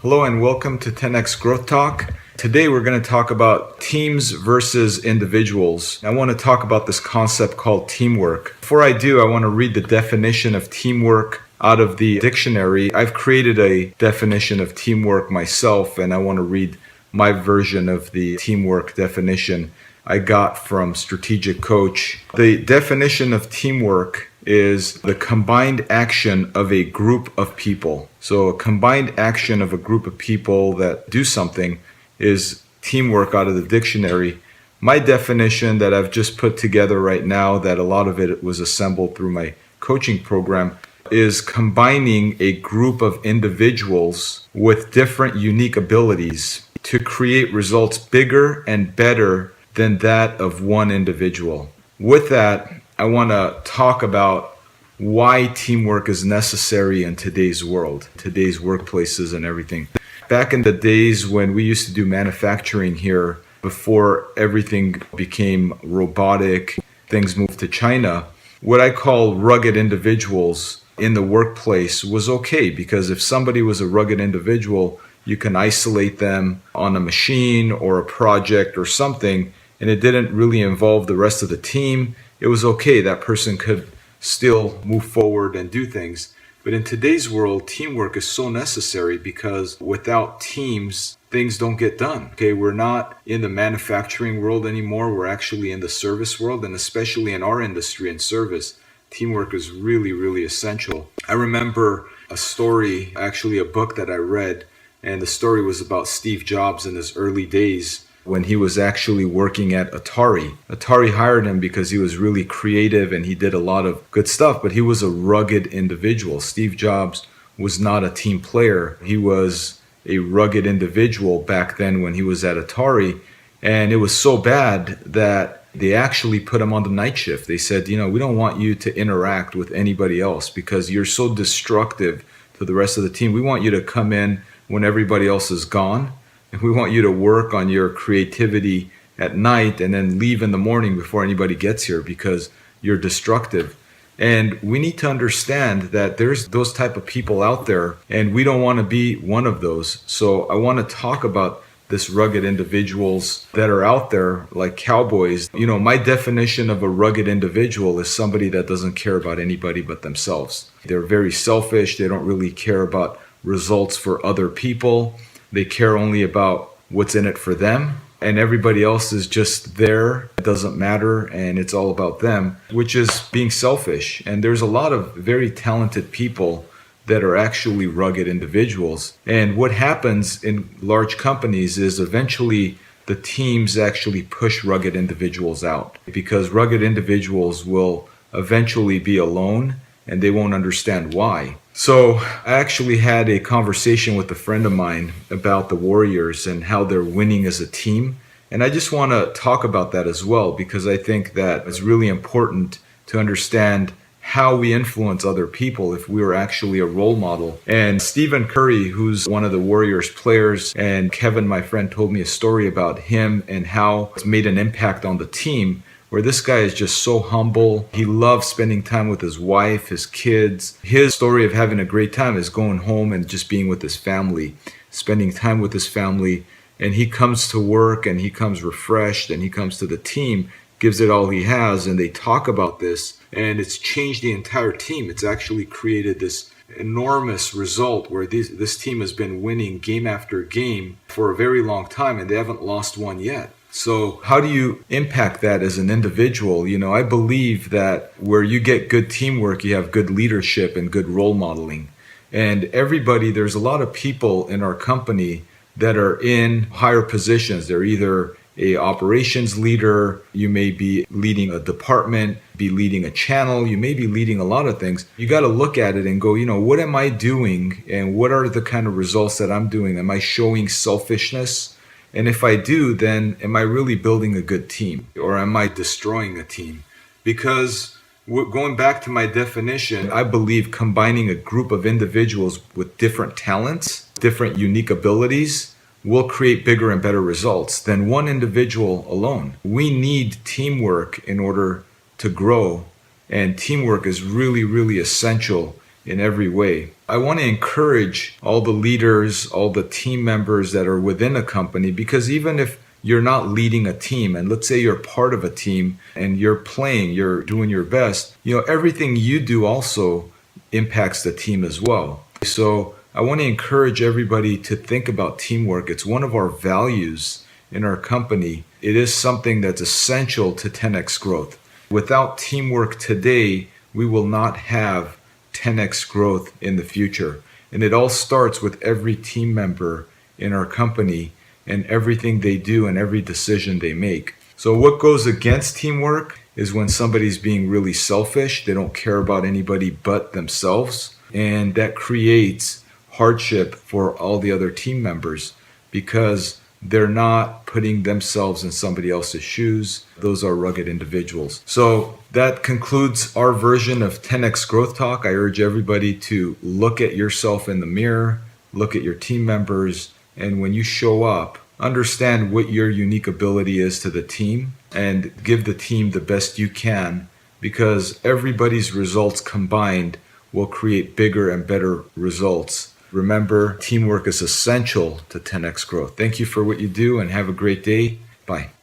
Hello and welcome to 10x Growth Talk. Today we're going to talk about teams versus individuals. I want to talk about this concept called teamwork. Before I do, I want to read the definition of teamwork out of the dictionary. I've created a definition of teamwork myself, and I want to read my version of the teamwork definition I got from Strategic Coach. The definition of teamwork is the combined action of a group of people. So a combined action of a group of people that do something is teamwork out of the dictionary. My definition that I've just put together right now, that a lot of it was assembled through my coaching program, is combining a group of individuals with different unique abilities to create results bigger and better than that of one individual. With that, I want to talk about why teamwork is necessary in today's world, today's workplaces and everything. Back in the days when we used to do manufacturing here, before everything became robotic, things moved to China, what I call rugged individuals in the workplace was okay, because if somebody was a rugged individual, you can isolate them on a machine or a project or something, and it didn't really involve the rest of the team. It was okay. That person could still move forward and do things. But in today's world, teamwork is so necessary, because without teams, things don't get done. Okay, we're not in the manufacturing world anymore. We're actually in the service world, and especially in our industry and service, teamwork is really, really essential. I remember a story, actually a book that I read, and the story was about Steve Jobs in his early days when he was actually working at Atari. Atari hired him because he was really creative and he did a lot of good stuff, but he was a rugged individual. Steve Jobs was not a team player. He was a rugged individual back then when he was at Atari, and it was so bad that they actually put him on the night shift. They said, we don't want you to interact with anybody else because you're so destructive to the rest of the team. We want you to come in when everybody else is gone. And we want you to work on your creativity at night and then leave in the morning before anybody gets here because you're destructive. And we need to understand that there's those type of people out there, and we don't want to be one of those. So I want to talk about this rugged individuals that are out there like cowboys. My definition of a rugged individual is somebody that doesn't care about anybody but themselves. They're very selfish. They don't really care about results for other people. They care only about what's in it for them, and everybody else is just there. It doesn't matter, and it's all about them, which is being selfish. And there's a lot of very talented people that are actually rugged individuals. And what happens in large companies is eventually the teams actually push rugged individuals out, because rugged individuals will eventually be alone and they won't understand why. So I actually had a conversation with a friend of mine about the Warriors and how they're winning as a team. And I just want to talk about that as well, because I think that it's really important to understand how we influence other people if we are actually a role model. And Stephen Curry, who's one of the Warriors players, and Kevin, my friend, told me a story about him and how it's made an impact on the team, where this guy is just so humble. He loves spending time with his wife, his kids. His story of having a great time is going home and just being with his family, spending time with his family. And he comes to work and he comes refreshed, and he comes to the team, gives it all he has, and they talk about this, and it's changed the entire team. It's actually created this enormous result where this team has been winning game after game for a very long time, and they haven't lost one yet. So how do you impact that as an individual? I believe that where you get good teamwork, you have good leadership and good role modeling. And there's a lot of people in our company that are in higher positions. They're either a operations leader, you may be leading a department, be leading a channel, you may be leading a lot of things. You got to look at it and go, what am I doing? And what are the kind of results that I'm doing? Am I showing selfishness? And if I do, then am I really building a good team, or am I destroying a team? Because going back to my definition, I believe combining a group of individuals with different talents, different unique abilities, will create bigger and better results than one individual alone. We need teamwork in order to grow, and teamwork is really, really essential in every way. I want to encourage all the leaders, all the team members that are within a company, because even if you're not leading a team, and let's say you're part of a team and you're playing, you're doing your best, everything you do also impacts the team as well. So I want to encourage everybody to think about teamwork. It's one of our values in our company. It is something that's essential to 10x growth. Without teamwork today, we will not have 10x growth in the future. And it all starts with every team member in our company and everything they do and every decision they make. So what goes against teamwork is when somebody's being really selfish. They don't care about anybody but themselves. And that creates hardship for all the other team members because they're not putting themselves in somebody else's shoes. Those are rugged individuals. So that concludes our version of 10x Growth Talk. I urge everybody to look at yourself in the mirror, look at your team members, and when you show up, understand what your unique ability is to the team and give the team the best you can, because everybody's results combined will create bigger and better results. Remember, teamwork is essential to 10x growth. Thank you for what you do and have a great day. Bye.